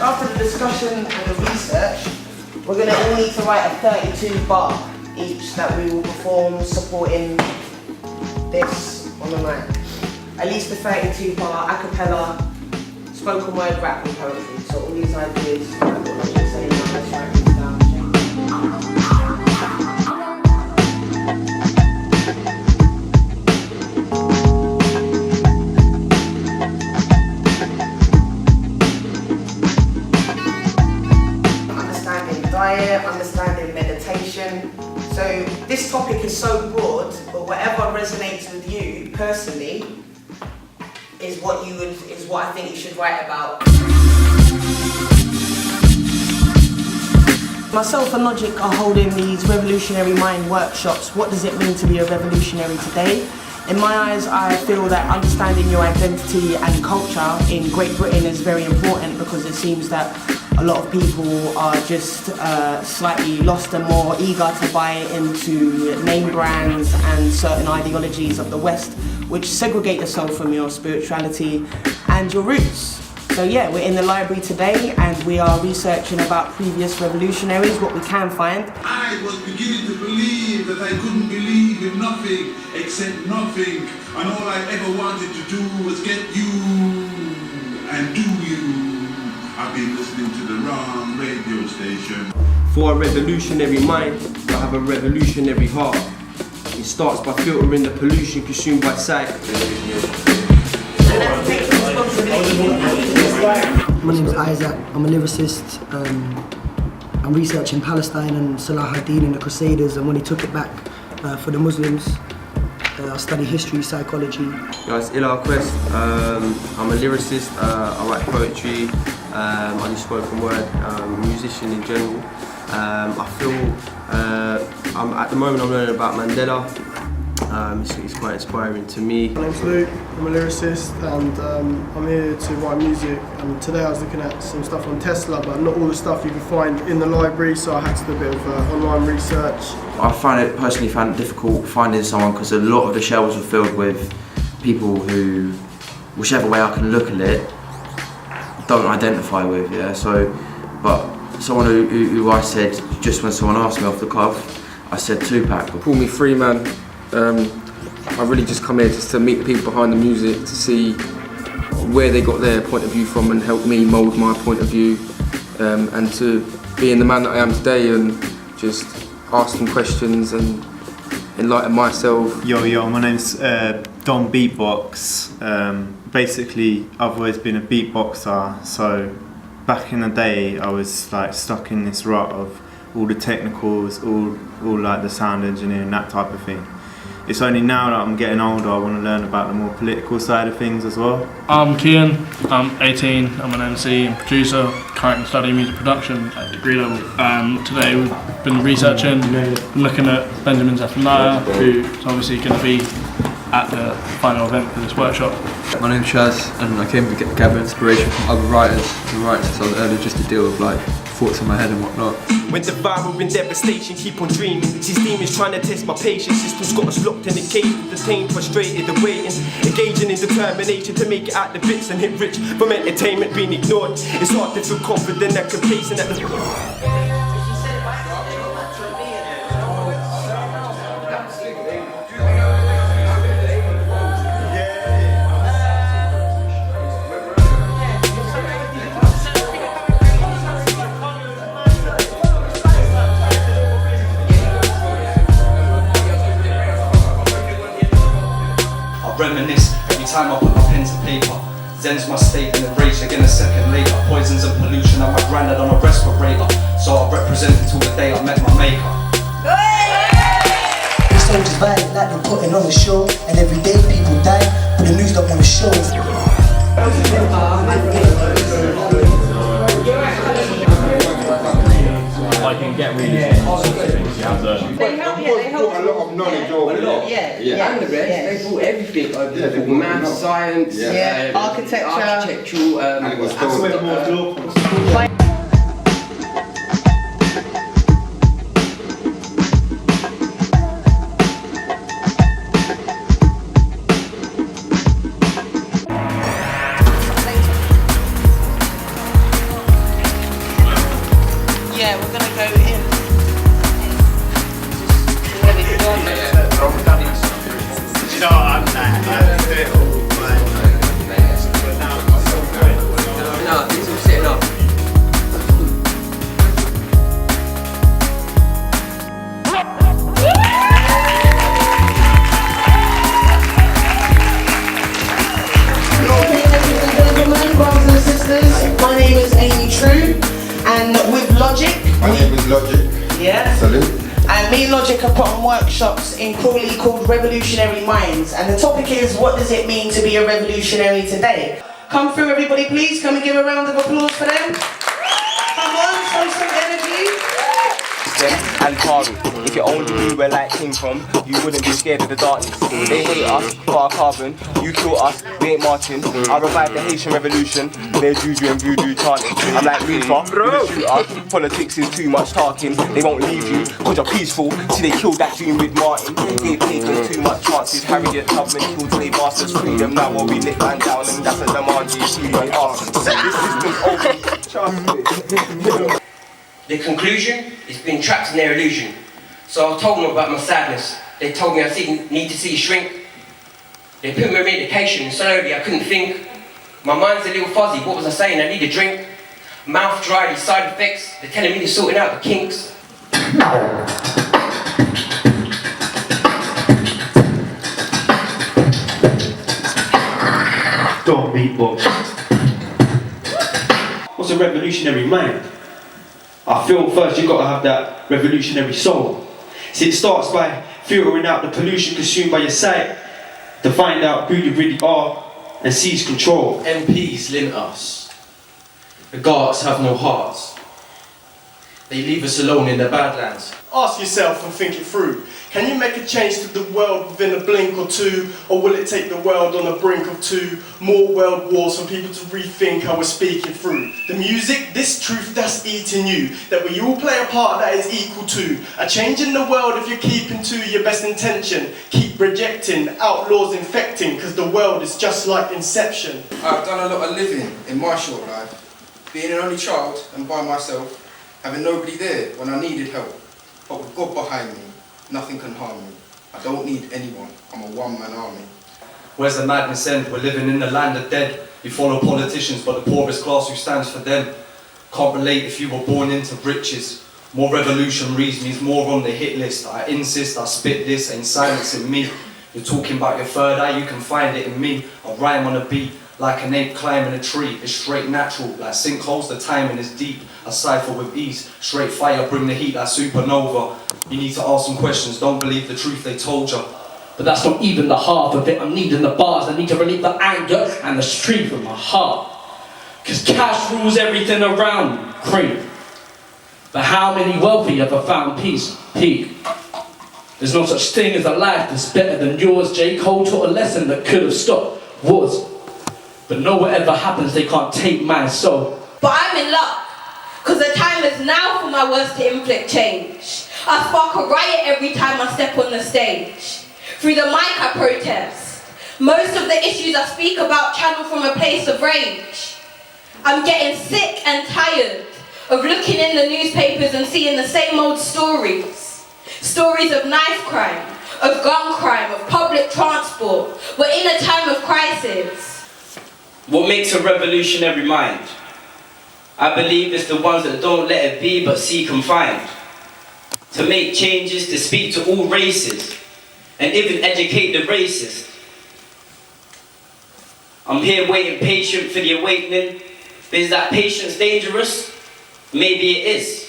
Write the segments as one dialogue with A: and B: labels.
A: after the discussion and the research, we're going to all need to write a 32 bar each that we will perform supporting this on the night. At least a 32 bar a cappella, spoken word, rap and poetry. So all these ideas, I've got nothing to say now, let's write these down. Diet, understanding meditation. So this topic is so broad, but whatever resonates with you personally is what I think you should write about. Myself and Logic are holding these Revolutionary Mind workshops. What does it mean to be a revolutionary today? In my eyes, I feel that understanding your identity and culture in Great Britain is very important, because it seems that a lot of people are just slightly lost and more eager to buy into name brands and certain ideologies of the West, which segregate yourself from your spirituality and your roots. So yeah, we're in the library today and we are researching about previous revolutionaries, what we can find.
B: I was beginning to believe that I couldn't believe in nothing except nothing, and all I ever wanted to do was get you and do you. I've been listening to the wrong radio station.
C: For a revolutionary mind, I have a revolutionary heart. It starts by filtering the pollution consumed by sight.
D: My name is Isaac, I'm a lyricist. I'm researching Palestine and Salah ad-Din and the Crusaders and when he took it back for the Muslims. I study history, psychology.
C: It's Ilar Quest. I'm a lyricist, I write poetry, I do spoken word, musician in general. I feel, at the moment I'm learning about Mandela. It's quite inspiring to me.
E: My name's Luke, I'm a lyricist and I'm here to write music, and today I was looking at some stuff on Tesla, but not all the stuff you can find in the library, so I had to do a bit of online research.
F: I personally found it difficult finding someone, because a lot of the shelves were filled with people who, whichever way I can look at it, don't identify with, yeah. So, but someone who I said, just when someone asked me off the cuff, I said Tupac.
G: Call me Freeman. I really just come here just to meet the people behind the music, to see where they got their point of view from and help me mould my point of view, and to being the man that I am today and just asking questions and enlighten myself.
H: Yo, my name's Don Beatbox. Basically, I've always been a beatboxer, so back in the day I was like stuck in this rut of all the technicals, all like the sound engineering, that type of thing. It's only now that I'm getting older I want to learn about the more political side of things as well.
I: I'm Kian, I'm 18, I'm an MC and producer, currently studying music production at degree level. Today we've been researching, looking at Benjamin Zephaniah, who's obviously going to be at the final event for this workshop.
J: My name's Shaz and I came to gather inspiration from other writers who write since I was early, just to deal with like thoughts in my head and whatnot.
K: When the viral and devastation keep on dreaming, these demons trying to test my patience. Systems got us locked in the cage, detained, frustrated, and waiting. Engaging in determination to make it out the bits and hit rich from entertainment being ignored. It's hard to feel confident and complacent at the...
L: Reminisce every time I put my pen to paper. Zen's my state and the rage again a second later. Poisons and pollution, I'm my granddad on a respirator. So I represent until the day I met my maker.
D: This soldier's violent like they're putting on a show, and every day people die, but the news don't want to show.
M: I can get really things. You have to.
N: They help a lot of knowledge over there.
A: Yeah.
N: And the rest, they brought everything over there. They brought math, science,
A: architectural,
N: and it was more
A: and Logic have put on workshops in Crawley called Revolutionary Minds, and the topic is, what does it mean to be a revolutionary today? Come through everybody please, can we give a round of applause for them? Come on, show some energy.
K: And Kari, if you only knew where light came from, you wouldn't be scared of the darkness. They hate us for our carbon, you kill us, we ain't Martin. I revived the Haitian revolution, their juju and voodoo chanting. I'm like Reefer, with a shooter, politics is too much talking. They won't leave you, cause you're peaceful. See they killed that dream with Martin. Gave papers too much chances, Harriet Tubman killed slave masters. Freedom now while we lit man down, and that's a demand you see me ask. Set this system open, trust me.
N: The conclusion is being trapped in their illusion. So I told them about my sadness. They told me I need to see a shrink. They put me on medication and slowly I couldn't think. My mind's a little fuzzy, what was I saying? I need a drink. Mouth dry, these side effects. They're telling me to sort it out, the kinks.
K: Don't beatbox. What's a revolutionary mind? I feel first you've got to have that revolutionary soul. See, it starts by filtering out the pollution consumed by your sight to find out who you really are and seize control.
O: MPs limit us. The guards have no hearts. They leave us alone in the Badlands.
E: Ask yourself and think it through. Can you make a change to the world within a blink or two, or will it take the world on the brink of two more world wars for people to rethink how we're speaking through? The music, this truth that's eating you, that we all play a part that is equal to a change in the world if you're keeping to your best intention. Keep rejecting, outlaws infecting, because the world is just like Inception.
P: I've done a lot of living in my short life, being an only child and by myself, having nobody there when I needed help, but with God behind me, nothing can harm me. I don't need anyone, I'm a one-man army.
L: Where's the madness end? We're living in the land of dead. You follow politicians, but the poorest class who stands for them. Can't relate if you were born into riches. More revolutionaries means more on the hit list. I insist, I spit this, ain't silencing me. You're talking about your third eye, you can find it in me. I rhyme on a beat, like an ape climbing a tree. It's straight natural, like sinkholes, the timing is deep. I cipher with ease, straight fire, bring the heat like supernova. You need to ask some questions, don't believe the truth they told you.
Q: But that's not even the half of it. I'm needing the bars, I need to relieve the anger and the strength of my heart. Cause cash rules everything around me, cream. But how many wealthy ever found peace? Peak. There's no such thing as a life that's better than yours. J. Cole taught a lesson that could have stopped wars. But no whatever happens, they can't take my soul.
R: But I'm in luck, cause the time is now for my words to inflict change. I spark a riot every time I step on the stage. Through the mic I protest. Most of the issues I speak about channel from a place of rage. I'm getting sick and tired of looking in the newspapers and seeing the same old stories. Stories of knife crime, of gun crime, of public transport. We're in a time of crisis.
N: What makes a revolutionary mind? I believe it's the ones that don't let it be but seek and find. To make changes, to speak to all races, and even educate the racist. I'm here waiting patient for the awakening, but is that patience dangerous? Maybe it is.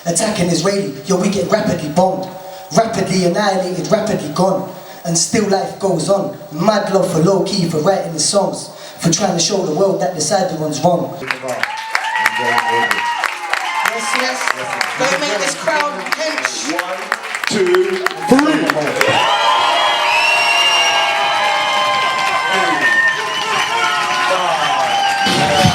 D: Attacking Israeli, yo, we get rapidly bombed, rapidly annihilated, rapidly gone, and still life goes on. Mad love for low key, for writing the songs, for trying to show the world that the side one's wrong.
A: Yes, yes. Don't make this crowd tense.
K: 1, 2, 3.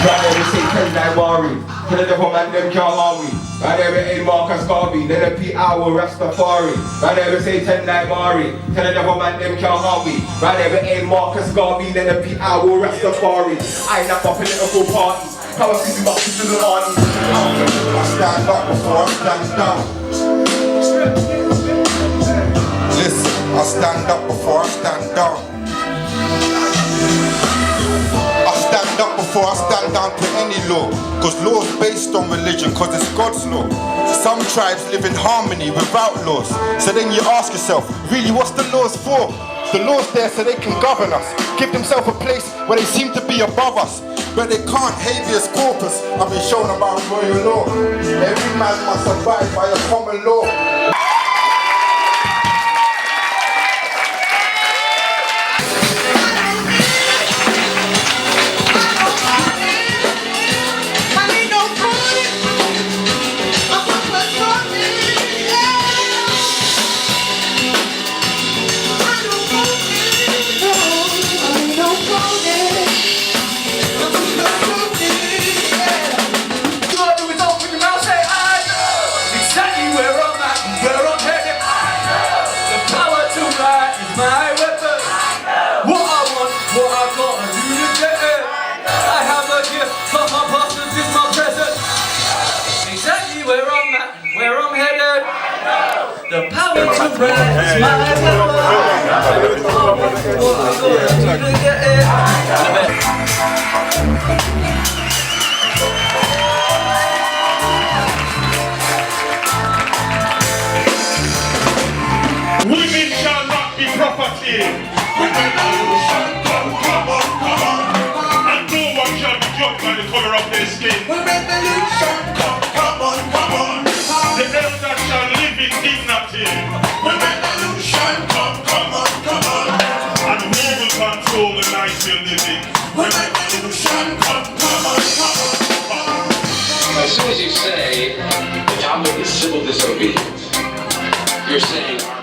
K: Right there we say 10 like Mari. Tell the devil man them can't harm me. Right there we ain't Marcus Garvey. Then the P hour Rastafari. Right there we say 10 like Mari. Tell the devil man them can't harm me. Right there we ain't Marcus Garvey. Then the P hour Rastafari. I ain't at my political party. How I see my sister the army.
B: I stand up before I stand down. Listen, I stand up before I stand down. I stand up before I stand down to any law. Cause law's based on religion, cause it's God's law. Some tribes live in harmony without laws. So then you ask yourself, really what's the laws for? The law's there so they can govern us, give themselves a place where they seem to be above us. But they can't, habeas corpus. I've been shown about royal law. Every man must abide by a common law.
S: the power to rise my
B: Women shall not be property. Women shall come on. And no one shall be judged by the color of their skin. Women shall come on. The elders shall live in dignity. Women shall come on. And who will control the life you're living? Women shall come on.
T: As soon as you say the topic is civil disobedience, you're saying our